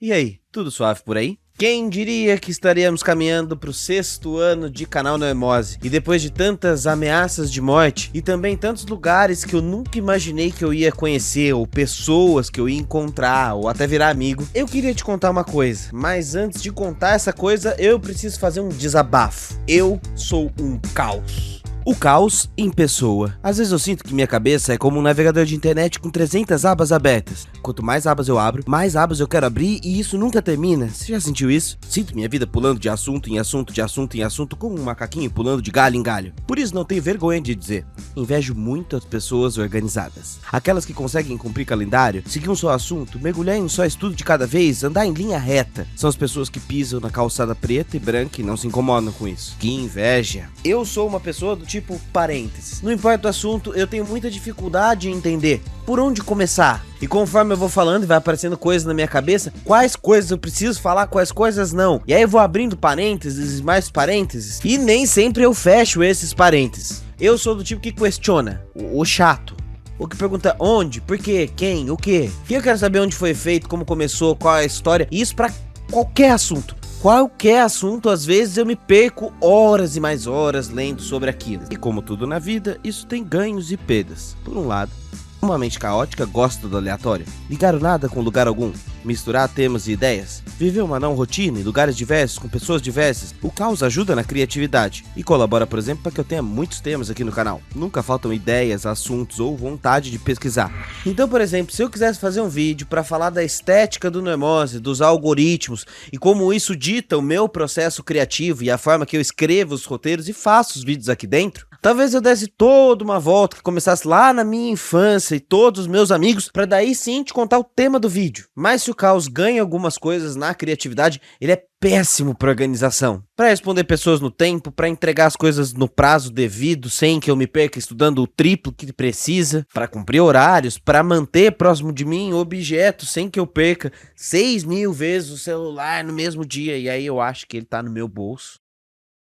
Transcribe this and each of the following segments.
E aí, tudo suave por aí? Quem diria que estaríamos caminhando para o 6º ano de canal Noemose, e depois de tantas ameaças de morte e também tantos lugares que eu nunca imaginei que eu ia conhecer, ou pessoas que eu ia encontrar, ou até virar amigo, eu queria te contar uma coisa, mas antes de contar essa coisa, eu preciso fazer um desabafo. Eu sou um caos. O caos em pessoa. Às vezes eu sinto que minha cabeça é como um navegador de internet com 300 abas abertas. Quanto mais abas eu abro, mais abas eu quero abrir e isso nunca termina. Você já sentiu isso? Sinto minha vida pulando de assunto em assunto, de assunto em assunto, como um macaquinho pulando de galho em galho. Por isso não tenho vergonha de dizer. Invejo muito as pessoas organizadas. Aquelas que conseguem cumprir calendário, seguir um só assunto, mergulhar em um só estudo de cada vez, andar em linha reta. São as pessoas que pisam na calçada preta e branca e não se incomodam com isso. Que inveja. Eu sou uma pessoa do tipo parênteses. Não importa o assunto, eu tenho muita dificuldade em entender por onde começar. E conforme eu vou falando e vai aparecendo coisas na minha cabeça, quais coisas eu preciso falar, quais coisas não. E aí eu vou abrindo parênteses, mais parênteses, e nem sempre eu fecho esses parênteses. Eu sou do tipo que questiona, o chato. O que pergunta onde, por quê, quem, o quê. E eu quero saber onde foi feito, como começou, qual é a história. E isso pra qualquer assunto. Qualquer assunto, às vezes eu me perco horas e mais horas lendo sobre aquilo. E como tudo na vida, isso tem ganhos e perdas. Por um lado, uma mente caótica gosta do aleatório. Ligar o nada com lugar algum. Misturar temas e ideias. Viver uma não rotina em lugares diversos, com pessoas diversas. O caos ajuda na criatividade. E colabora, por exemplo, para que eu tenha muitos temas aqui no canal. Nunca faltam ideias, assuntos ou vontade de pesquisar. Então, por exemplo, se eu quisesse fazer um vídeo para falar da estética do Noemose, dos algoritmos e como isso dita o meu processo criativo e a forma que eu escrevo os roteiros e faço os vídeos aqui dentro, talvez eu desse toda uma volta que começasse lá na minha infância e todos os meus amigos, para daí sim te contar o tema do vídeo. Mas se o caos ganha algumas coisas na criatividade, ele é péssimo para organização. Para responder pessoas no tempo, para entregar as coisas no prazo devido, sem que eu me perca estudando o triplo que precisa, para cumprir horários, para manter próximo de mim objetos sem que eu perca 6.000 vezes o celular no mesmo dia, e aí eu acho que ele tá no meu bolso.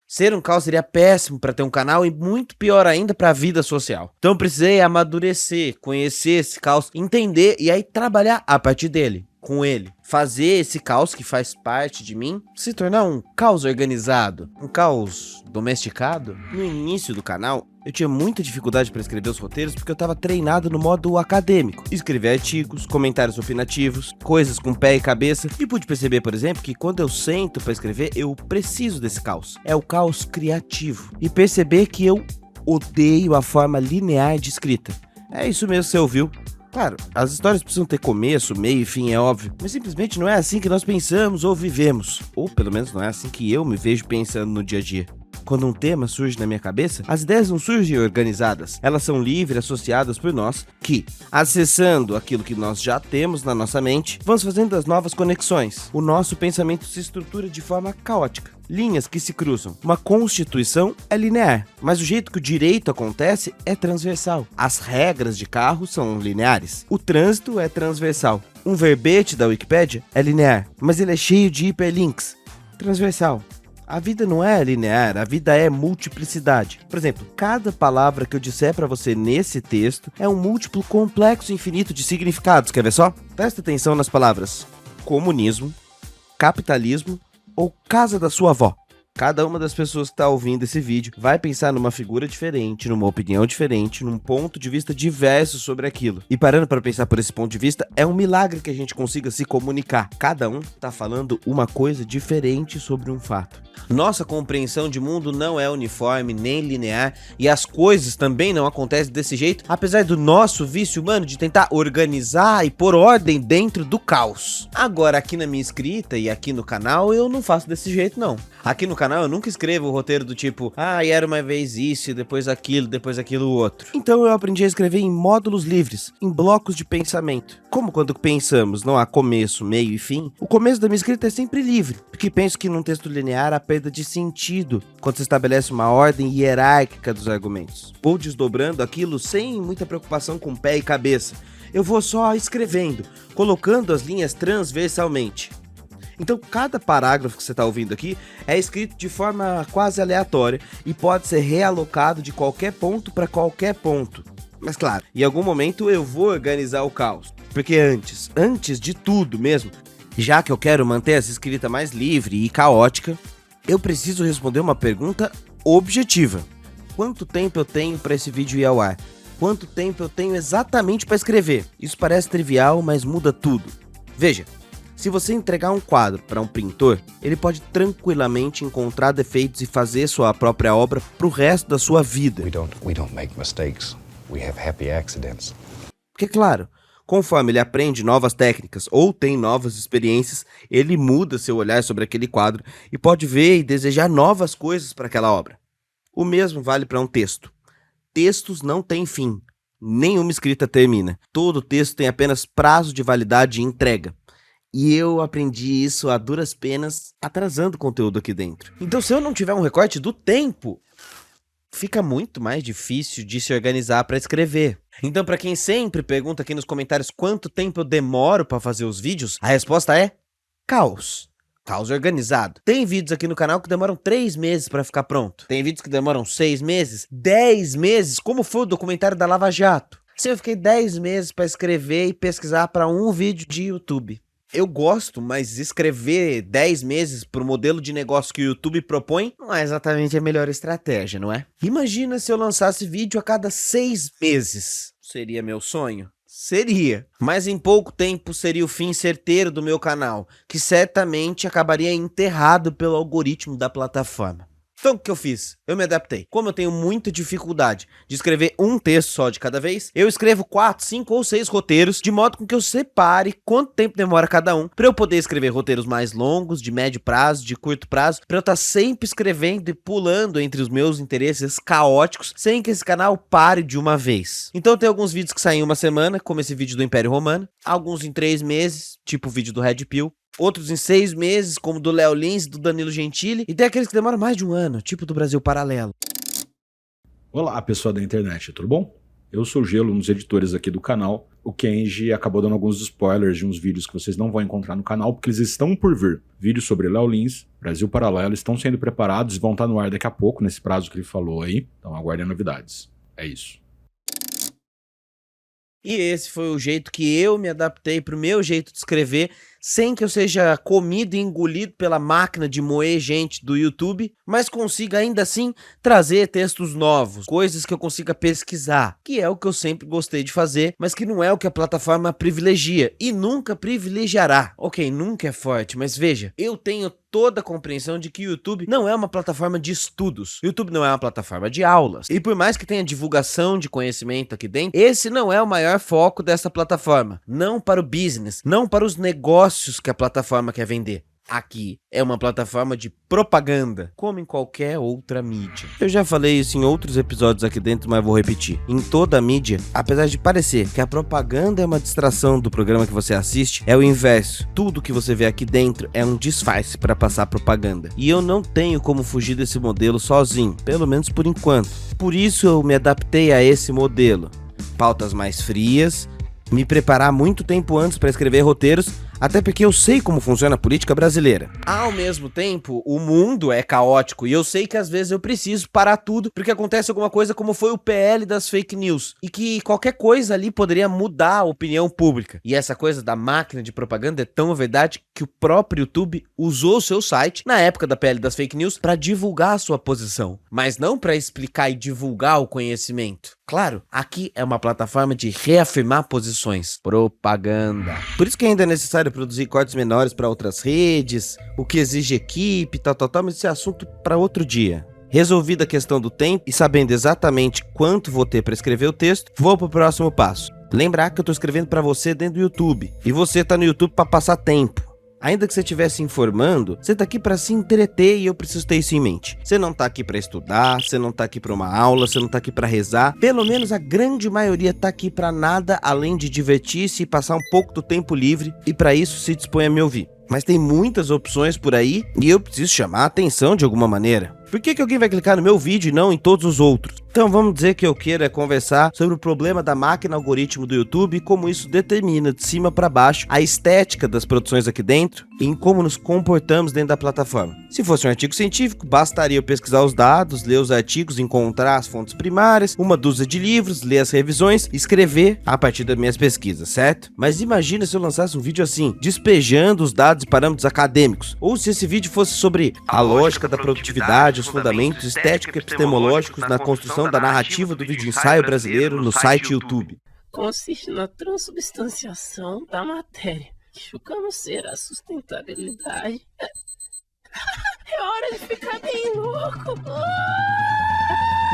Ser um caos seria péssimo para ter um canal e muito pior ainda para a vida social. Então eu precisei amadurecer, conhecer esse caos, entender e aí trabalhar a partir dele, com ele. Fazer esse caos que faz parte de mim se tornar um caos organizado, um caos domesticado. No início do canal, eu tinha muita dificuldade para escrever os roteiros porque eu estava treinado no modo acadêmico. Escrever artigos, comentários opinativos, coisas com pé e cabeça. E pude perceber, por exemplo, que quando eu sento para escrever, eu preciso desse caos. É o caos criativo. E perceber que eu odeio a forma linear de escrita. É isso mesmo que você ouviu. Claro, as histórias precisam ter começo, meio e fim, é óbvio, mas simplesmente não é assim que nós pensamos ou vivemos. Ou pelo menos não é assim que eu me vejo pensando no dia a dia. Quando um tema surge na minha cabeça, as ideias não surgem organizadas. Elas são livres, associadas por nós, que, acessando aquilo que nós já temos na nossa mente, vamos fazendo as novas conexões. O nosso pensamento se estrutura de forma caótica. Linhas que se cruzam. Uma constituição é linear, mas o jeito que o direito acontece é transversal. As regras de carro são lineares. O trânsito é transversal. Um verbete da Wikipédia é linear, mas ele é cheio de hiperlinks. Transversal. A vida não é linear, a vida é multiplicidade. Por exemplo, cada palavra que eu disser pra você nesse texto é um múltiplo complexo infinito de significados, quer ver só? Presta atenção nas palavras comunismo, capitalismo ou casa da sua avó. Cada uma das pessoas que está ouvindo esse vídeo vai pensar numa figura diferente, numa opinião diferente, num ponto de vista diverso sobre aquilo. E parando para pensar por esse ponto de vista, é um milagre que a gente consiga se comunicar. Cada um está falando uma coisa diferente sobre um fato. Nossa compreensão de mundo não é uniforme nem linear e as coisas também não acontecem desse jeito, apesar do nosso vício humano de tentar organizar e pôr ordem dentro do caos. Agora, aqui na minha escrita e aqui no canal, eu não faço desse jeito não. Aqui no canal eu nunca escrevo o roteiro do tipo, era uma vez isso, depois aquilo outro. Então eu aprendi a escrever em módulos livres, em blocos de pensamento. Como quando pensamos não há começo, meio e fim, o começo da minha escrita é sempre livre, porque penso que num texto linear há perda de sentido quando se estabelece uma ordem hierárquica dos argumentos. Vou desdobrando aquilo sem muita preocupação com pé e cabeça. Eu vou só escrevendo, colocando as linhas transversalmente. Então cada parágrafo que você está ouvindo aqui é escrito de forma quase aleatória e pode ser realocado de qualquer ponto para qualquer ponto. Mas claro, em algum momento eu vou organizar o caos, porque antes de tudo mesmo, Já que eu quero manter essa escrita mais livre e caótica, eu preciso responder uma pergunta objetiva. Quanto tempo eu tenho para esse vídeo ir ao ar? Quanto tempo eu tenho exatamente para escrever? Isso parece trivial, mas muda tudo. Veja, se você entregar um quadro para um pintor, ele pode tranquilamente encontrar defeitos e fazer sua própria obra para o resto da sua vida. We don't make mistakes. We have happy accidents. Porque, claro, conforme ele aprende novas técnicas ou tem novas experiências, ele muda seu olhar sobre aquele quadro e pode ver e desejar novas coisas para aquela obra. O mesmo vale para um texto. Textos não têm fim. Nenhuma escrita termina. Todo texto tem apenas prazo de validade e entrega. E eu aprendi isso a duras penas, atrasando conteúdo aqui dentro. Então, se eu não tiver um recorte do tempo, fica muito mais difícil de se organizar para escrever. Então, para quem sempre pergunta aqui nos comentários quanto tempo eu demoro para fazer os vídeos, a resposta é caos. Caos organizado. Tem vídeos aqui no canal que demoram 3 meses para ficar pronto. Tem vídeos que demoram 6 meses, 10 meses, como foi o documentário da Lava Jato. Sim, eu fiquei 10 meses para escrever e pesquisar para um vídeo de YouTube. Eu gosto, mas escrever 10 meses para o modelo de negócio que o YouTube propõe não é exatamente a melhor estratégia, não é? Imagina se eu lançasse vídeo a cada 6 meses. Seria meu sonho? Seria. Mas em pouco tempo seria o fim certeiro do meu canal, que certamente acabaria enterrado pelo algoritmo da plataforma. Então o que eu fiz? Eu me adaptei. Como eu tenho muita dificuldade de escrever um texto só de cada vez, eu escrevo 4, 5 ou 6 roteiros, de modo com que eu separe quanto tempo demora cada um, para eu poder escrever roteiros mais longos, de médio prazo, de curto prazo, para eu estar sempre escrevendo e pulando entre os meus interesses caóticos, sem que esse canal pare de uma vez. Então tem alguns vídeos que saem em uma semana, como esse vídeo do Império Romano, alguns em 3 meses, tipo o vídeo do Red Pill, outros em 6 meses, como do Léo Lins e do Danilo Gentili, e tem aqueles que demoram mais de um ano, tipo do Brasil Paralelo. Olá, pessoal da internet, tudo bom? Eu sou o Gelo, um dos editores aqui do canal. O Kenji acabou dando alguns spoilers de uns vídeos que vocês não vão encontrar no canal, porque eles estão por vir. Vídeos sobre Léo Lins, Brasil Paralelo, estão sendo preparados e vão estar no ar daqui a pouco, nesse prazo que ele falou aí. Então aguardem novidades. É isso. E esse foi o jeito que eu me adaptei pro meu jeito de escrever, sem que eu seja comido e engolido pela máquina de moer gente do YouTube, mas consiga ainda assim trazer textos novos, coisas que eu consiga pesquisar, que é o que eu sempre gostei de fazer, mas que não é o que a plataforma privilegia e nunca privilegiará. Ok, nunca é forte, mas veja, eu tenho toda a compreensão de que o YouTube não é uma plataforma de estudos. O YouTube não é uma plataforma de aulas. E por mais que tenha divulgação de conhecimento aqui dentro, esse não é o maior foco dessa plataforma. Não para o business, não para os negócios que a plataforma quer vender. Aqui é uma plataforma de propaganda, como em qualquer outra mídia. Eu já falei isso em outros episódios aqui dentro, mas vou repetir. Em toda a mídia, apesar de parecer que a propaganda é uma distração do programa que você assiste, é o inverso. Tudo que você vê aqui dentro é um disfarce para passar propaganda. E eu não tenho como fugir desse modelo sozinho, pelo menos por enquanto. Por isso eu me adaptei a esse modelo. Pautas mais frias, me preparar muito tempo antes para escrever roteiros, até porque eu sei como funciona a política brasileira. Ao mesmo tempo, o mundo é caótico e eu sei que às vezes eu preciso parar tudo porque acontece alguma coisa como foi o PL das fake news e que qualquer coisa ali poderia mudar a opinião pública. E essa coisa da máquina de propaganda é tão verdade que o próprio YouTube usou o seu site na época da PL das fake news para divulgar a sua posição, mas não para explicar e divulgar o conhecimento. Claro, aqui é uma plataforma de reafirmar posições. Propaganda. Por isso que ainda é necessário produzir cortes menores para outras redes, o que exige equipe, tal, mas esse é assunto para outro dia. Resolvida a questão do tempo e sabendo exatamente quanto vou ter para escrever o texto, vou para o próximo passo. Lembrar que eu estou escrevendo para você dentro do YouTube, e você está no YouTube para passar tempo. Ainda que você estiver se informando, você tá aqui para se entreter e eu preciso ter isso em mente. Você não tá aqui para estudar, você não tá aqui para uma aula, você não tá aqui para rezar. Pelo menos a grande maioria tá aqui para nada além de divertir-se e passar um pouco do tempo livre, e para isso se dispõe a me ouvir. Mas tem muitas opções por aí e eu preciso chamar a atenção de alguma maneira. Por que alguém vai clicar no meu vídeo e não em todos os outros? Então vamos dizer que eu queira conversar sobre o problema da máquina algoritmo do YouTube e como isso determina de cima para baixo a estética das produções aqui dentro e em como nos comportamos dentro da plataforma. Se fosse um artigo científico, bastaria eu pesquisar os dados, ler os artigos, encontrar as fontes primárias, uma dúzia de livros, ler as revisões e escrever a partir das minhas pesquisas, certo? Mas imagina se eu lançasse um vídeo assim, despejando os dados e parâmetros acadêmicos, ou se esse vídeo fosse sobre a lógica da produtividade, os fundamentos estético-epistemológicos na construção da narrativa do vídeo ensaio brasileiro no site YouTube. Consiste na transubstanciação da matéria, que julgamos ser a sustentabilidade. É hora de ficar bem louco.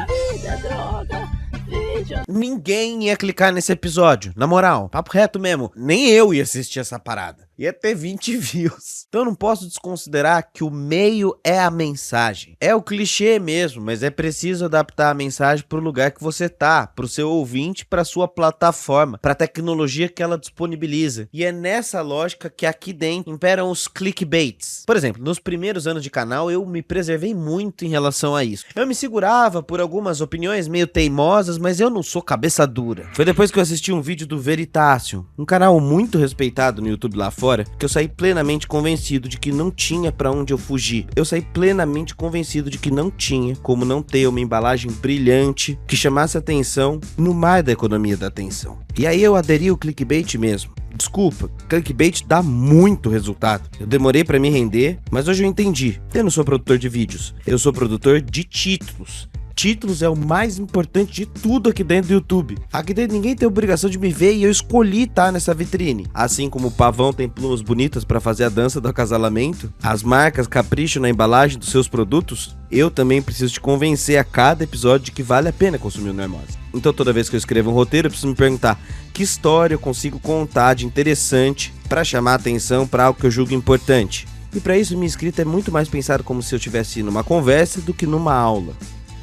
Vida, droga. Veja. Ninguém ia clicar nesse episódio, na moral, papo reto mesmo. Nem eu ia assistir essa parada. Ia ter 20 views. Então eu não posso desconsiderar que o meio é a mensagem. É o clichê mesmo, mas é preciso adaptar a mensagem pro lugar que você tá, pro seu ouvinte, pra sua plataforma, pra tecnologia que ela disponibiliza. E é nessa lógica que aqui dentro imperam os clickbaits. Por exemplo, nos primeiros anos de canal eu me preservei muito em relação a isso. Eu me segurava por algumas opiniões meio teimosas, mas eu não sou cabeça dura. Foi depois que eu assisti um vídeo do Veritasium, um canal muito respeitado no YouTube lá fora, que eu saí plenamente convencido de que não tinha pra onde eu fugir. Eu saí plenamente convencido de que não tinha como não ter uma embalagem brilhante que chamasse atenção no mar da economia da atenção. E aí eu aderi ao clickbait mesmo. Desculpa, clickbait dá muito resultado. Eu demorei pra me render, mas hoje eu entendi. Eu não sou produtor de vídeos, eu sou produtor de títulos. Títulos é o mais importante de tudo aqui dentro do YouTube. Aqui dentro ninguém tem obrigação de me ver e eu escolhi estar nessa vitrine. Assim como o pavão tem plumas bonitas para fazer a dança do acasalamento, as marcas capricham na embalagem dos seus produtos, eu também preciso te convencer a cada episódio de que vale a pena consumir o Normose. Então toda vez que eu escrevo um roteiro, eu preciso me perguntar que história eu consigo contar de interessante para chamar a atenção para algo que eu julgo importante. E para isso minha escrita é muito mais pensada como se eu estivesse numa conversa do que numa aula.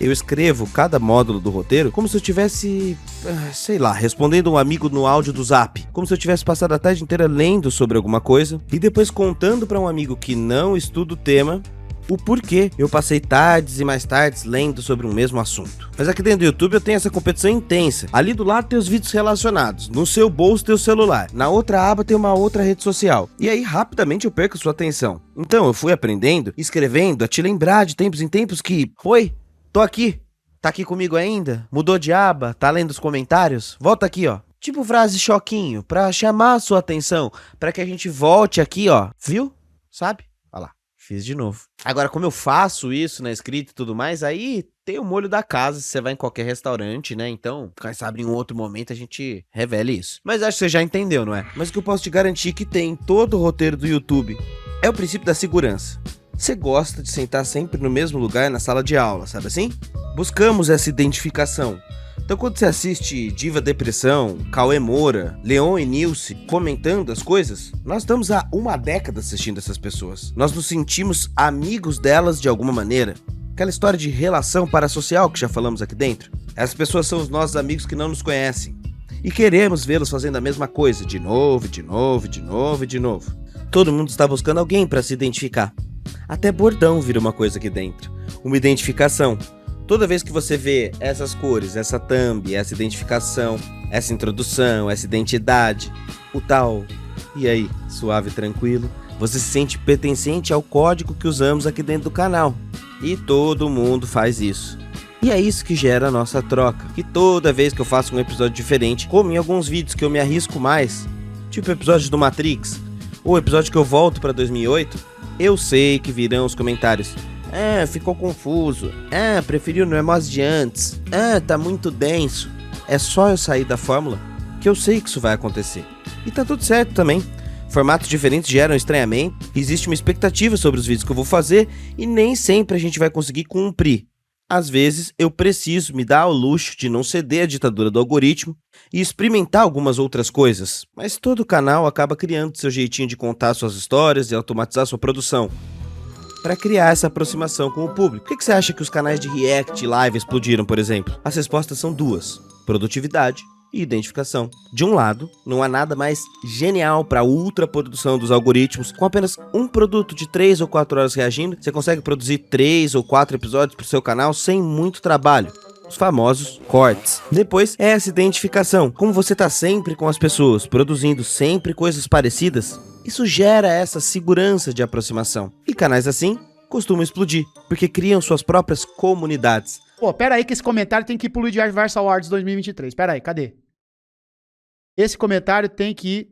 Eu escrevo cada módulo do roteiro como se eu tivesse, sei lá, respondendo um amigo no áudio do Zap. Como se eu tivesse passado a tarde inteira lendo sobre alguma coisa e depois contando para um amigo que não estuda o tema o porquê eu passei tardes e mais tardes lendo sobre um mesmo assunto. Mas aqui dentro do YouTube eu tenho essa competição intensa. Ali do lado tem os vídeos relacionados, no seu bolso tem o celular, na outra aba tem uma outra rede social. E aí rapidamente eu perco sua atenção. Então eu fui aprendendo, escrevendo, a te lembrar de tempos em tempos que, oi, tô aqui, tá aqui comigo ainda? Mudou de aba? Tá lendo os comentários? Volta aqui, ó. Tipo frase choquinho, pra chamar a sua atenção, pra que a gente volte aqui, ó. Viu? Sabe? Olha lá, fiz de novo. Agora, como eu faço isso na escrita e tudo mais, aí tem o molho da casa, se você vai em qualquer restaurante, né? Então, quem sabe em um outro momento a gente revele isso. Mas acho que você já entendeu, não é? Mas o que eu posso te garantir que tem em todo o roteiro do YouTube é o princípio da segurança. Você gosta de sentar sempre no mesmo lugar na sala de aula, sabe assim? Buscamos essa identificação. Então quando você assiste Diva Depressão, Cauê Moura, Leon e Nilce comentando as coisas, nós estamos há uma década assistindo essas pessoas. Nós nos sentimos amigos delas de alguma maneira. Aquela história de relação parasocial que já falamos aqui dentro. Essas pessoas são os nossos amigos que não nos conhecem. E queremos vê-los fazendo a mesma coisa, de novo, de novo, de novo e de novo. Todo mundo está buscando alguém para se identificar. Até bordão vira uma coisa aqui dentro, uma identificação. Toda vez que você vê essas cores, essa thumb, essa identificação, essa introdução, essa identidade, o tal, e aí, suave e tranquilo, você se sente pertencente ao código que usamos aqui dentro do canal. E todo mundo faz isso. E é isso que gera a nossa troca. Que toda vez que eu faço um episódio diferente, como em alguns vídeos que eu me arrisco mais, tipo o episódio do Matrix, ou o episódio que eu volto para 2008, eu sei que virão os comentários. Ficou confuso. Preferiu o Normose de antes. Tá muito denso. É só eu sair da fórmula que eu sei que isso vai acontecer. E tá tudo certo também. Formatos diferentes geram estranhamento. Existe uma expectativa sobre os vídeos que eu vou fazer e nem sempre a gente vai conseguir cumprir. Às vezes eu preciso me dar ao luxo de não ceder à ditadura do algoritmo e experimentar algumas outras coisas. Mas todo canal acaba criando seu jeitinho de contar suas histórias e automatizar sua produção para criar essa aproximação com o público. Por que você acha que os canais de react e live explodiram, por exemplo? As respostas são duas: produtividade e identificação. De um lado, não há nada mais genial para a ultraprodução dos algoritmos. Com apenas um produto de 3 ou 4 horas reagindo, você consegue produzir 3 ou 4 episódios para o seu canal sem muito trabalho. os famosos cortes. Depois é essa identificação. Como você tá sempre com as pessoas, produzindo sempre coisas parecidas, isso gera essa segurança de aproximação. E canais assim costumam explodir, porque criam suas próprias comunidades. Pô, pera aí que esse comentário tem que ir pro Luigiverse Awards 2023. Pera aí, cadê? Esse comentário tem que ir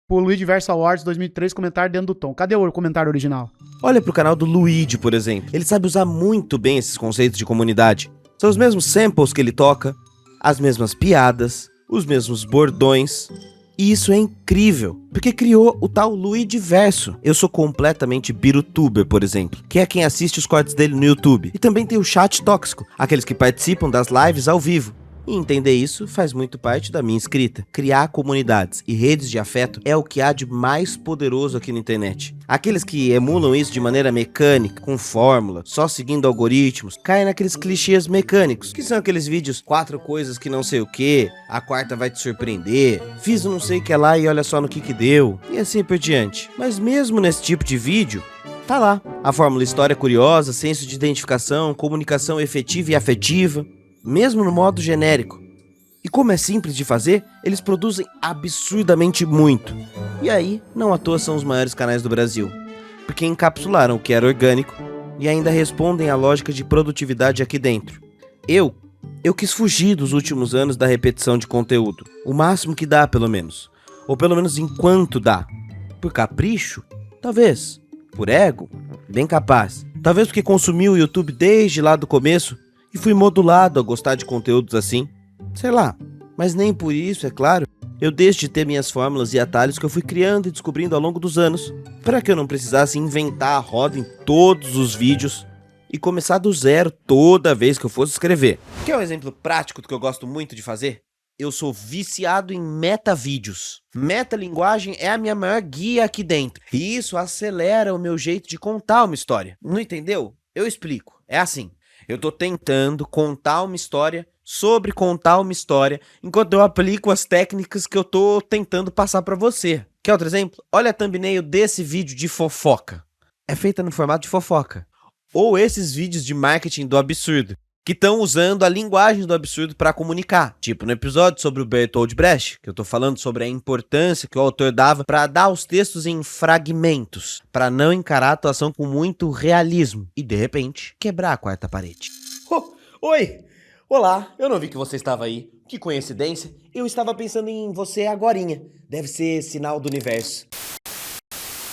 pro Luigiverse Awards 2003, comentário dentro do tom. Cadê o comentário original? Olha pro canal do Luigi, por exemplo. Ele sabe usar muito bem esses conceitos de comunidade. São os mesmos samples que ele toca, as mesmas piadas, os mesmos bordões. E isso é incrível, porque criou o tal Luigiverso. Eu sou completamente birutuber, por exemplo, que é quem assiste os cortes dele no YouTube. E também tem o chat tóxico, aqueles que participam das lives ao vivo. E entender isso faz muito parte da minha escrita. Criar comunidades e redes de afeto é o que há de mais poderoso aqui na internet. Aqueles que emulam isso de maneira mecânica, com fórmula, só seguindo algoritmos, caem naqueles clichês mecânicos, que são aqueles vídeos 4 coisas que não sei o que, a quarta vai te surpreender, fiz não sei o que lá e olha só no que deu, e assim por diante. Mas mesmo nesse tipo de vídeo, tá lá a fórmula história curiosa, senso de identificação, comunicação efetiva e afetiva, mesmo no modo genérico. E como é simples de fazer, eles produzem absurdamente muito. E aí, não à toa são os maiores canais do Brasil, porque encapsularam o que era orgânico e ainda respondem à lógica de produtividade aqui dentro. Eu quis fugir dos últimos anos da repetição de conteúdo, o máximo que dá pelo menos, ou pelo menos enquanto dá. Por capricho? Talvez. Por ego? Bem capaz. Talvez porque consumi o YouTube desde lá do começo e fui modulado a gostar de conteúdos assim. Sei lá, mas nem por isso, é claro, eu deixo de ter minhas fórmulas e atalhos que eu fui criando e descobrindo ao longo dos anos, para que eu não precisasse inventar a roda em todos os vídeos e começar do zero toda vez que eu fosse escrever. Quer um exemplo prático do que eu gosto muito de fazer? Eu sou viciado em metavídeos. Metalinguagem é a minha maior guia aqui dentro, e isso acelera o meu jeito de contar uma história. Não entendeu? Eu explico. É assim. Eu tô tentando contar uma história sobre contar uma história, enquanto eu aplico as técnicas que eu tô tentando passar pra você. Quer outro exemplo? Olha a thumbnail desse vídeo de fofoca. É feita no formato de fofoca. Ou esses vídeos de marketing do absurdo, que estão usando a linguagem do absurdo para comunicar. Tipo no episódio sobre o Bertold Brecht, que eu tô falando sobre a importância que o autor dava para dar os textos em fragmentos, para não encarar a atuação com muito realismo e, de repente, quebrar a quarta parede. Oi! Olá, eu não vi que você estava aí. Que coincidência, eu estava pensando em você agorinha. Deve ser sinal do universo.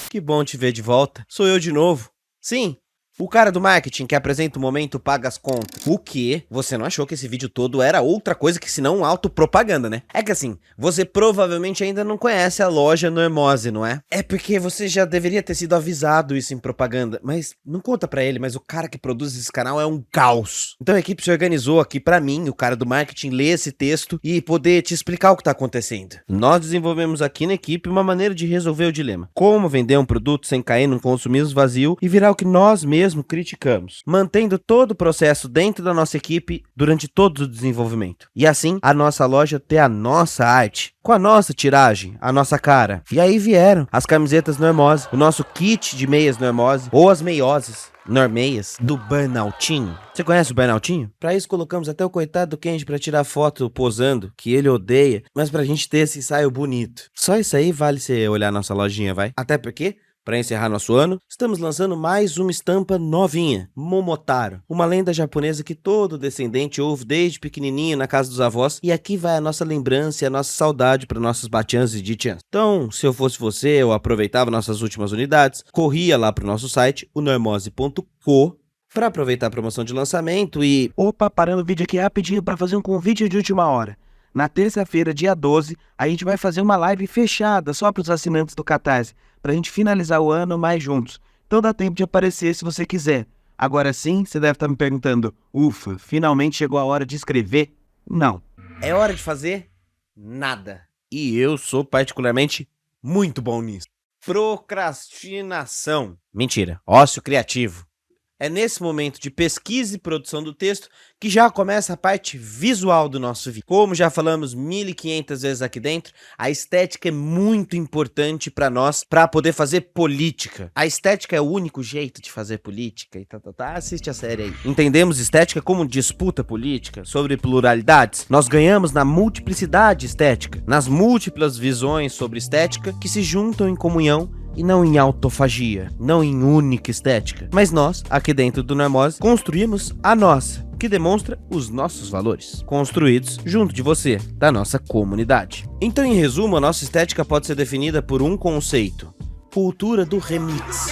Que bom te ver de volta. Sou eu de novo. Sim. O cara do marketing que apresenta o momento paga as contas. O quê? Você não achou que esse vídeo todo era outra coisa que senão autopropaganda, né? É que assim, você provavelmente ainda não conhece a loja Normose, não é? É porque você já deveria ter sido avisado isso em propaganda, mas não conta pra ele, mas o cara que produz esse canal é um caos. Então a equipe se organizou aqui pra mim, o cara do marketing, ler esse texto e poder te explicar o que tá acontecendo. Nós desenvolvemos aqui na equipe uma maneira de resolver o dilema. Como vender um produto sem cair num consumismo vazio e virar o que nós mesmos criticamos, mantendo todo o processo dentro da nossa equipe durante todo o desenvolvimento. E assim, a nossa loja ter a nossa arte, com a nossa tiragem, a nossa cara. E aí vieram as camisetas Normose, o nosso kit de meias Normose, ou as meioses, normeias, do Burnoutinho. Você conhece o Burnoutinho? Pra isso colocamos até o coitado do Kenji pra tirar foto posando, que ele odeia, mas pra gente ter esse ensaio bonito. Só isso aí vale você olhar nossa lojinha, vai? Até porque, para encerrar nosso ano, estamos lançando mais uma estampa novinha, Momotaro, uma lenda japonesa que todo descendente ouve desde pequenininho na casa dos avós, e aqui vai a nossa lembrança e a nossa saudade para nossos batians e ditians. Então, se eu fosse você, eu aproveitava nossas últimas unidades, corria lá pro nosso site, o normose.co, para aproveitar a promoção de lançamento e... Opa, parando o vídeo aqui rapidinho para fazer um convite de última hora. Na terça-feira, dia 12, a gente vai fazer uma live fechada só para os assinantes do Catarse, pra gente finalizar o ano mais juntos. Então dá tempo de aparecer se você quiser. Agora sim, você deve estar me perguntando, ufa, finalmente chegou a hora de escrever? Não. É hora de fazer nada. E eu sou particularmente muito bom nisso. Procrastinação. Mentira, ócio criativo. É nesse momento de pesquisa e produção do texto que já começa a parte visual do nosso vídeo. Como já falamos 1500 vezes aqui dentro, a estética é muito importante para nós, para poder fazer política. A estética é o único jeito de fazer política e assiste a série aí. Entendemos estética como disputa política, sobre pluralidades. Nós ganhamos na multiplicidade estética, nas múltiplas visões sobre estética que se juntam em comunhão e não em autofagia, não em única estética. Mas nós, aqui dentro do Normose, construímos a nossa, que demonstra os nossos valores, construídos junto de você, da nossa comunidade. Então, em resumo, a nossa estética pode ser definida por um conceito: cultura do remix.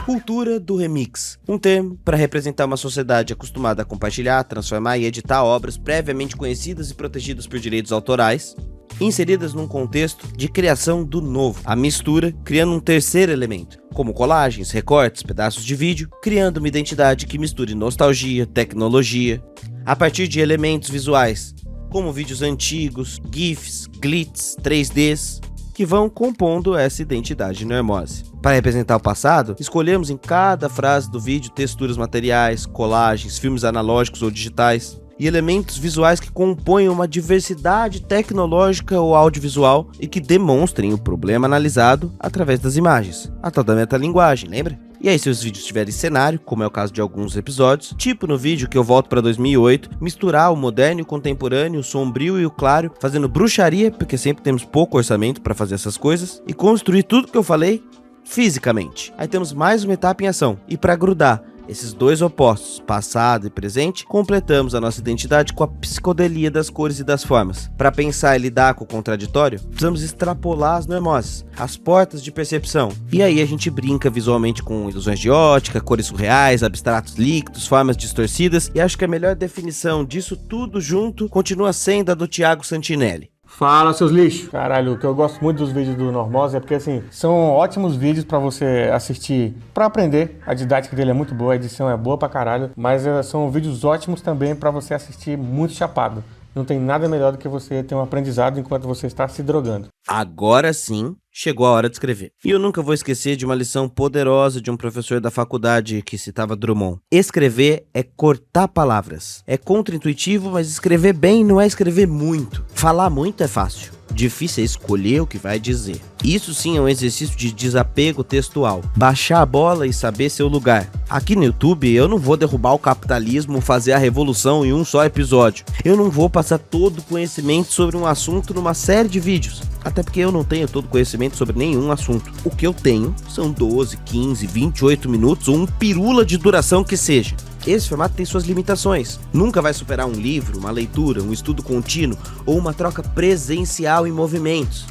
Cultura do remix, um termo para representar uma sociedade acostumada a compartilhar, transformar e editar obras previamente conhecidas e protegidas por direitos autorais, inseridas num contexto de criação do novo, a mistura criando um terceiro elemento, como colagens, recortes, pedaços de vídeo, criando uma identidade que misture nostalgia, tecnologia, a partir de elementos visuais, como vídeos antigos, GIFs, glitches, 3Ds, que vão compondo essa identidade normose. Para representar o passado, escolhemos em cada frase do vídeo texturas materiais, colagens, filmes analógicos ou digitais, e elementos visuais que compõem uma diversidade tecnológica ou audiovisual e que demonstrem o problema analisado através das imagens, a tal da metalinguagem, lembra? E aí, se os vídeos tiverem cenário, como é o caso de alguns episódios, tipo no vídeo que eu volto para 2008, misturar o moderno e o contemporâneo, o sombrio e o claro, fazendo bruxaria, porque sempre temos pouco orçamento para fazer essas coisas, e construir tudo que eu falei fisicamente. Aí temos mais uma etapa em ação, e para grudar esses dois opostos, passado e presente, completamos a nossa identidade com a psicodelia das cores e das formas. Para pensar e lidar com o contraditório, precisamos extrapolar as normoses, as portas de percepção. E aí a gente brinca visualmente com ilusões de ótica, cores surreais, abstratos líquidos, formas distorcidas, e acho que a melhor definição disso tudo junto continua sendo a do Thiago Santinelli. Fala, seus lixos! Caralho, o que eu gosto muito dos vídeos do Normose é porque, assim, são ótimos vídeos pra você assistir, pra aprender. A didática dele é muito boa, a edição é boa pra caralho, mas são vídeos ótimos também pra você assistir muito chapado. Não tem nada melhor do que você ter um aprendizado enquanto você está se drogando. Agora sim, chegou a hora de escrever. E eu nunca vou esquecer de uma lição poderosa de um professor da faculdade que citava Drummond. Escrever é cortar palavras. É contraintuitivo, mas escrever bem não é escrever muito. Falar muito é fácil. Difícil é escolher o que vai dizer. Isso sim é um exercício de desapego textual. Baixar a bola e saber seu lugar. Aqui no YouTube eu não vou derrubar o capitalismo, fazer a revolução em um só episódio. Eu não vou passar todo o conhecimento sobre um assunto numa série de vídeos. Até porque eu não tenho todo o conhecimento sobre nenhum assunto. O que eu tenho são 12, 15, 28 minutos ou um pirula de duração que seja. Esse formato tem suas limitações. Nunca vai superar um livro, uma leitura, um estudo contínuo ou uma troca presencial em movimentos.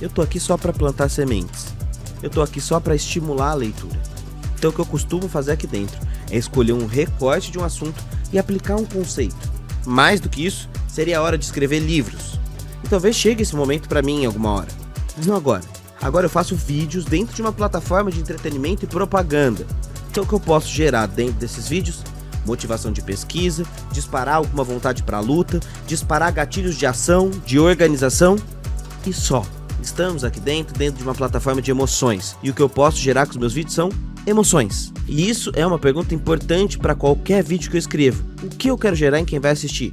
Eu tô aqui só para plantar sementes. Eu tô aqui só para estimular a leitura. Então o que eu costumo fazer aqui dentro é escolher um recorte de um assunto e aplicar um conceito. Mais do que isso, seria a hora de escrever livros. E talvez chegue esse momento para mim em alguma hora. Mas não agora. Agora eu faço vídeos dentro de uma plataforma de entretenimento e propaganda. Então o que eu posso gerar dentro desses vídeos? Motivação de pesquisa, disparar alguma vontade para luta, disparar gatilhos de ação, de organização e só. Estamos aqui dentro de uma plataforma de emoções. E o que eu posso gerar com os meus vídeos são emoções. E isso é uma pergunta importante para qualquer vídeo que eu escrevo. O que eu quero gerar em quem vai assistir?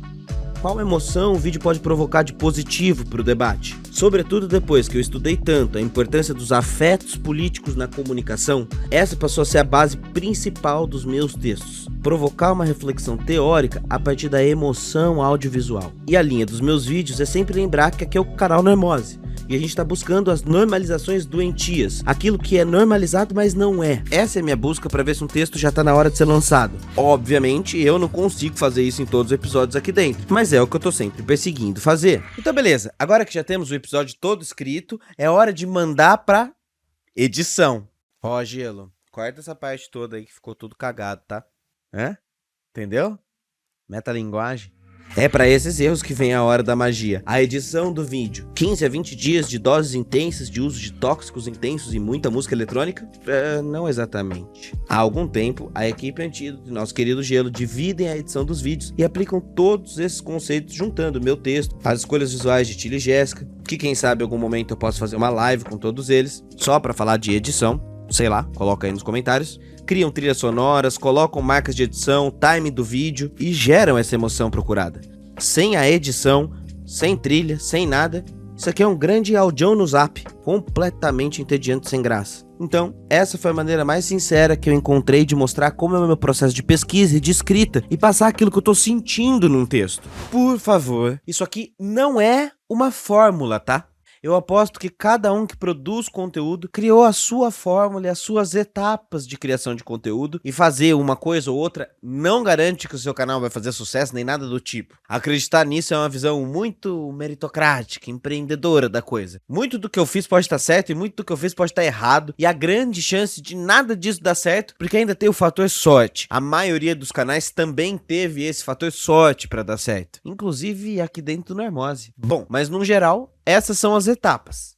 Qual emoção o vídeo pode provocar de positivo para o debate? Sobretudo depois que eu estudei tanto a importância dos afetos políticos na comunicação, essa passou a ser a base principal dos meus textos. Provocar uma reflexão teórica a partir da emoção audiovisual. E a linha dos meus vídeos é sempre lembrar que aqui é o canal Normose. E a gente está buscando as normalizações doentias. Aquilo que é normalizado, mas não é. Essa é a minha busca para ver se um texto já está na hora de ser lançado. Obviamente, eu não consigo fazer isso em todos os episódios aqui dentro. Mas é o que eu tô sempre perseguindo fazer. Então, beleza. Agora que já temos o episódio todo escrito, é hora de mandar pra edição. Ó, Gelo, corta essa parte toda aí que ficou tudo cagado, tá? Entendeu? Metalinguagem. É para esses erros que vem a hora da magia. A edição do vídeo. 15 a 20 dias de doses intensas de uso de tóxicos intensos e muita música eletrônica? Não exatamente. Há algum tempo, a equipe antiga do nosso querido Gelo dividem a edição dos vídeos e aplicam todos esses conceitos juntando o meu texto, as escolhas visuais de Tilly e Jéssica, que quem sabe em algum momento eu posso fazer uma live com todos eles, só para falar de edição. Sei lá, coloca aí nos comentários. Criam trilhas sonoras, colocam marcas de edição, timing do vídeo e geram essa emoção procurada. Sem a edição, sem trilha, sem nada, isso aqui é um grande audião no Zap, completamente entediante e sem graça. Então, essa foi a maneira mais sincera que eu encontrei de mostrar como é o meu processo de pesquisa e de escrita e passar aquilo que eu tô sentindo num texto. Por favor, isso aqui não é uma fórmula, tá? Eu aposto que cada um que produz conteúdo criou a sua fórmula e as suas etapas de criação de conteúdo, e fazer uma coisa ou outra não garante que o seu canal vai fazer sucesso nem nada do tipo. Acreditar nisso é uma visão muito meritocrática, empreendedora da coisa. Muito do que eu fiz pode estar certo e muito do que eu fiz pode estar errado, e a grande chance de nada disso dar certo porque ainda tem o fator sorte. A maioria dos canais também teve esse fator sorte para dar certo, inclusive aqui dentro do Normose. Bom, mas no geral, essas são as etapas,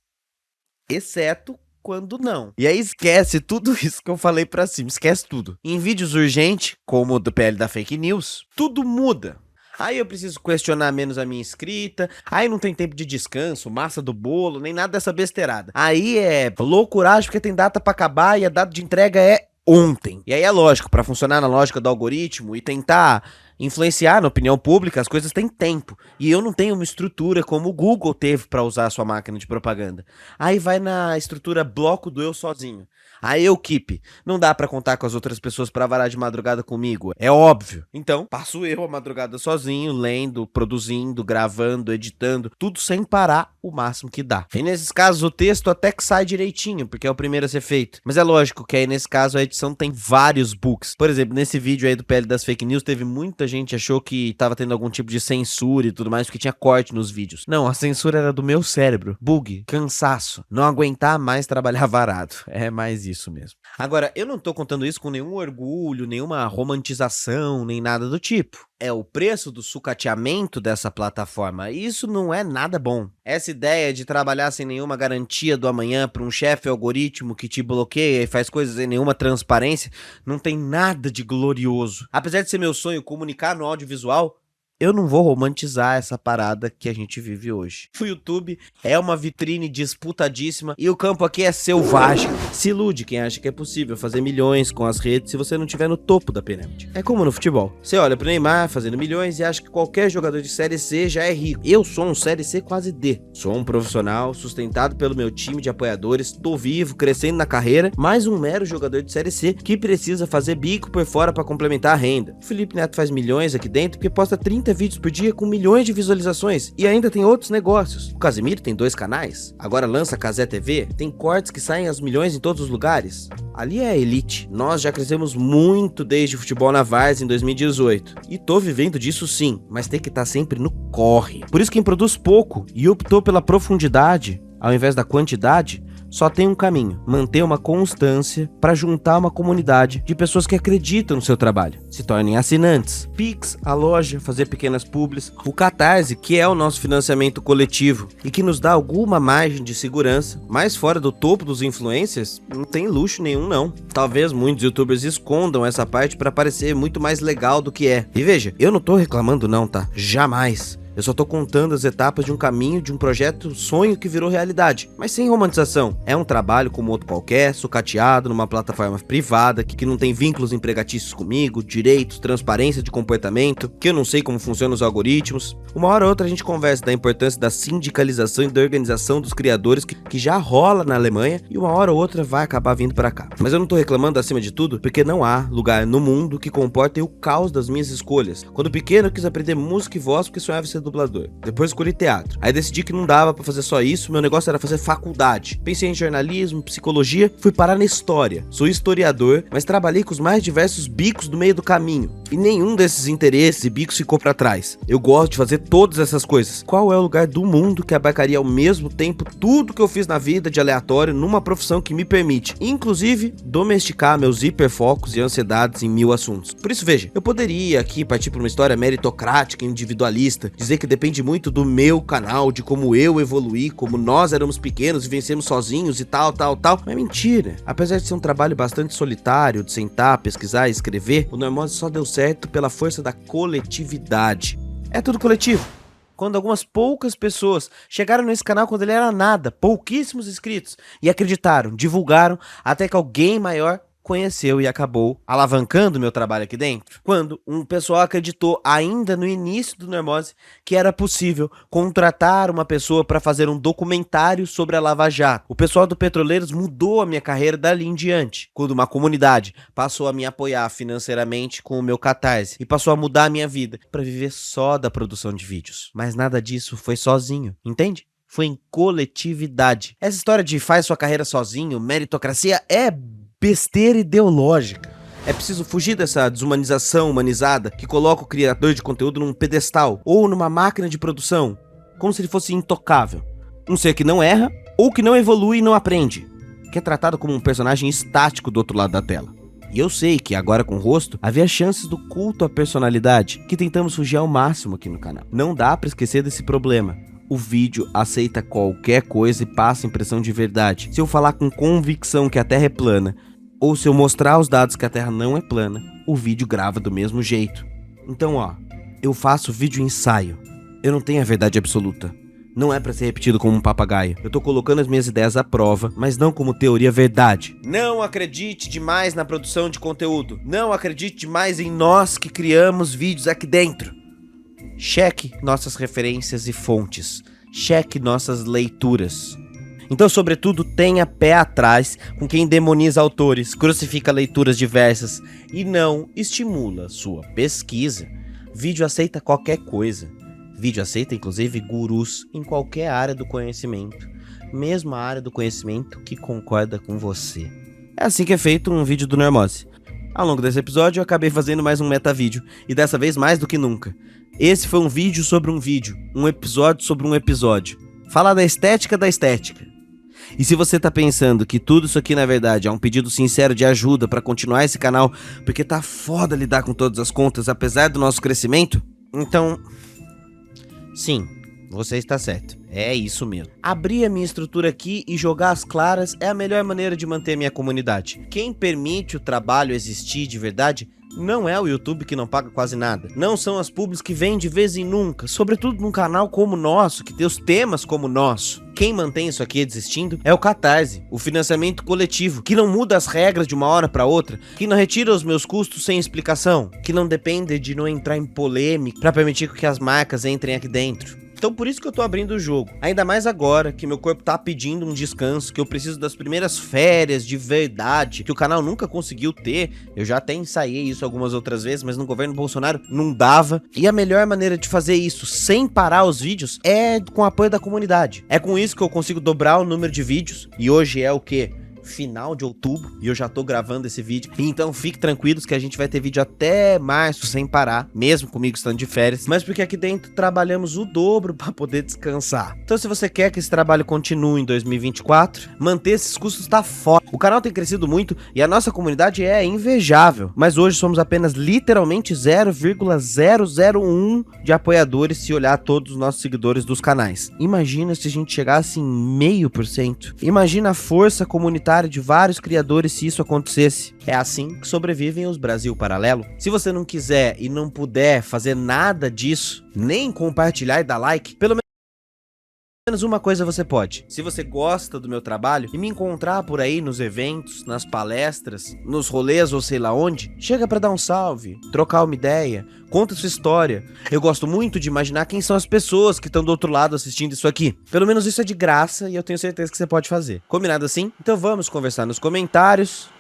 exceto quando não. E aí esquece tudo isso que eu falei pra cima, esquece tudo. Em vídeos urgentes, como o do PL da Fake News, tudo muda. Aí eu preciso questionar menos a minha escrita, aí não tem tempo de descanso, massa do bolo, nem nada dessa besteirada. Aí é loucuragem porque tem data pra acabar e a data de entrega é ontem. E aí é lógico, pra funcionar na lógica do algoritmo e tentar influenciar na opinião pública, as coisas têm tempo. E eu não tenho uma estrutura como o Google teve para usar a sua máquina de propaganda. Aí vai na estrutura bloco do eu sozinho. Aí eu keep. Não dá pra contar com as outras pessoas pra varar de madrugada comigo. É óbvio. Então, passo eu a madrugada sozinho, lendo, produzindo, gravando, editando, tudo sem parar o máximo que dá. E nesses casos o texto até que sai direitinho, porque é o primeiro a ser feito. Mas é lógico que aí nesse caso a edição tem vários bugs. Por exemplo, nesse vídeo aí do PL das Fake News, teve muita gente que achou que tava tendo algum tipo de censura e tudo mais, porque tinha corte nos vídeos. Não, a censura era do meu cérebro. Bug, cansaço, não aguentar mais trabalhar varado. É mais isso mesmo. Agora, eu não tô contando isso com nenhum orgulho, nenhuma romantização, nem nada do tipo. É o preço do sucateamento dessa plataforma. Isso não é nada bom. Essa ideia de trabalhar sem nenhuma garantia do amanhã para um chefe algoritmo que te bloqueia e faz coisas sem nenhuma transparência, não tem nada de glorioso. Apesar de ser meu sonho comunicar no audiovisual, eu não vou romantizar essa parada que a gente vive hoje. O YouTube é uma vitrine disputadíssima e o campo aqui é selvagem. Se ilude quem acha que é possível fazer milhões com as redes se você não estiver no topo da pirâmide. É como no futebol. Você olha pro Neymar fazendo milhões e acha que qualquer jogador de Série C já é rico. Eu sou um Série C quase D. Sou um profissional, sustentado pelo meu time de apoiadores, tô vivo, crescendo na carreira, mais um mero jogador de Série C que precisa fazer bico por fora para complementar a renda. O Felipe Neto faz milhões aqui dentro porque posta 30 vídeos por dia com milhões de visualizações e ainda tem outros negócios. O Casimiro tem 2 canais, agora lança Casé TV, tem cortes que saem aos milhões em todos os lugares. Ali é a elite. Nós já crescemos muito desde o futebol na Várzea em 2018 e tô vivendo disso sim, mas tem que estar sempre no corre. Por isso quem produz pouco e optou pela profundidade ao invés da quantidade, só tem um caminho: manter uma constância para juntar uma comunidade de pessoas que acreditam no seu trabalho. Se tornem assinantes, Pix, a loja, fazer pequenas publis, o Catarse, que é o nosso financiamento coletivo e que nos dá alguma margem de segurança, mas fora do topo dos influencers, não tem luxo nenhum não. Talvez muitos youtubers escondam essa parte para parecer muito mais legal do que é. E veja, eu não tô reclamando não, tá? Jamais. Eu só tô contando as etapas de um caminho, de um projeto, sonho que virou realidade, mas sem romantização. É um trabalho como outro qualquer, sucateado numa plataforma privada, que não tem vínculos empregatícios comigo, direitos, transparência de comportamento, que eu não sei como funcionam os algoritmos. Uma hora ou outra a gente conversa da importância da sindicalização e da organização dos criadores, que já rola na Alemanha, e uma hora ou outra vai acabar vindo pra cá. Mas eu não tô reclamando acima de tudo, porque não há lugar no mundo que comporte o caos das minhas escolhas. Quando pequeno eu quis aprender música e voz porque sonhava ser dublador. Depois escolhi teatro. Aí decidi que não dava pra fazer só isso, meu negócio era fazer faculdade. Pensei em jornalismo, psicologia, fui parar na história. Sou historiador, mas trabalhei com os mais diversos bicos do meio do caminho. E nenhum desses interesses e bicos ficou pra trás. Eu gosto de fazer todas essas coisas. Qual é o lugar do mundo que abarcaria ao mesmo tempo tudo que eu fiz na vida de aleatório numa profissão que me permite, inclusive, domesticar meus hiperfocos e ansiedades em 1000 assuntos? Por isso, veja, eu poderia aqui partir pra uma história meritocrática, individualista, dizer que depende muito do meu canal, de como eu evoluí, como nós éramos pequenos e vencemos sozinhos e tal. Mas é mentira. Apesar de ser um trabalho bastante solitário, de sentar, pesquisar e escrever, o Normose só deu certo pela força da coletividade. É tudo coletivo. quando algumas poucas pessoas chegaram nesse canal quando ele era nada, pouquíssimos inscritos, e acreditaram, divulgaram, até que alguém maior conheceu e acabou alavancando meu trabalho aqui dentro. Quando um pessoal acreditou ainda no início do Normose que era possível contratar uma pessoa para fazer um documentário sobre a Lava Jato. O pessoal do Petroleiros mudou a minha carreira dali em diante. Quando uma comunidade passou a me apoiar financeiramente com o meu Catarse e passou a mudar a minha vida para viver só da produção de vídeos. Mas nada disso foi sozinho, entende? Foi em coletividade. Essa história de faz sua carreira sozinho, meritocracia, é besteira ideológica. É preciso fugir dessa desumanização humanizada que coloca o criador de conteúdo num pedestal ou numa máquina de produção, como se ele fosse intocável. Um ser que não erra ou que não evolui e não aprende, que é tratado como um personagem estático do outro lado da tela. E eu sei que agora com o rosto havia chances do culto à personalidade, que tentamos fugir ao máximo aqui no canal. Não dá pra esquecer desse problema. O vídeo aceita qualquer coisa e passa impressão de verdade. Se eu falar com convicção que a Terra é plana, ou se eu mostrar os dados que a Terra não é plana, o vídeo grava do mesmo jeito. Então, eu faço vídeo ensaio. Eu não tenho a verdade absoluta. Não é pra ser repetido como um papagaio. Eu tô colocando as minhas ideias à prova, mas não como teoria verdade. Não acredite demais na produção de conteúdo. Não acredite demais em nós que criamos vídeos aqui dentro. Cheque nossas referências e fontes. Cheque nossas leituras. Então, sobretudo, tenha pé atrás com quem demoniza autores, crucifica leituras diversas e não estimula sua pesquisa. Vídeo aceita qualquer coisa. Vídeo aceita, inclusive, gurus em qualquer área do conhecimento. Mesmo a área do conhecimento que concorda com você. É assim que é feito um vídeo do Normose. Ao longo desse episódio, eu acabei fazendo mais um metavídeo, e dessa vez mais do que nunca. Esse foi um vídeo sobre um vídeo, um episódio sobre um episódio. Falar da estética da estética. E se você tá pensando que tudo isso aqui na verdade é um pedido sincero de ajuda pra continuar esse canal, porque tá foda lidar com todas as contas apesar do nosso crescimento, então, sim, você está certo, é isso mesmo. Abrir a minha estrutura aqui e jogar as claras é a melhor maneira de manter a minha comunidade. Quem permite o trabalho existir de verdade não é o YouTube, que não paga quase nada. Não são as pubs que vêm de vez em nunca. Sobretudo num canal como o nosso, que tem os temas como o nosso. Quem mantém isso aqui existindo é o Catarse, o financiamento coletivo, que não muda as regras de uma hora para outra, que não retira os meus custos sem explicação, que não depende de não entrar em polêmica para permitir que as marcas entrem aqui dentro. Então por isso que eu tô abrindo o jogo. Ainda mais agora que meu corpo tá pedindo um descanso, que eu preciso das primeiras férias de verdade, que o canal nunca conseguiu ter. Eu já até ensaiei isso algumas outras vezes, mas no governo Bolsonaro não dava. E a melhor maneira de fazer isso sem parar os vídeos é com o apoio da comunidade. É com isso que eu consigo dobrar o número de vídeos. E hoje é o quê? Final de outubro, e eu já tô gravando esse vídeo, então fique tranquilos que a gente vai ter vídeo até março sem parar, mesmo comigo estando de férias, mas porque aqui dentro trabalhamos o dobro para poder descansar. Então se você quer que esse trabalho continue em 2024, manter esses custos tá foda. O canal tem crescido muito e a nossa comunidade é invejável, mas hoje somos apenas literalmente 0,001 de apoiadores se olhar todos os nossos seguidores dos canais. Imagina se a gente chegasse em 0,5%. Imagina a força comunitária de vários criadores se isso acontecesse. É assim que sobrevivem os Brasil Paralelo. Se você não quiser e não puder fazer nada disso, nem compartilhar e dar like, pelo menos uma coisa você pode. Se você gosta do meu trabalho e me encontrar por aí nos eventos, nas palestras, nos rolês ou sei lá onde, chega pra dar um salve, trocar uma ideia, conta sua história. Eu gosto muito de imaginar quem são as pessoas que estão do outro lado assistindo isso aqui. Pelo menos isso é de graça e eu tenho certeza que você pode fazer. Combinado assim? Então vamos conversar nos comentários.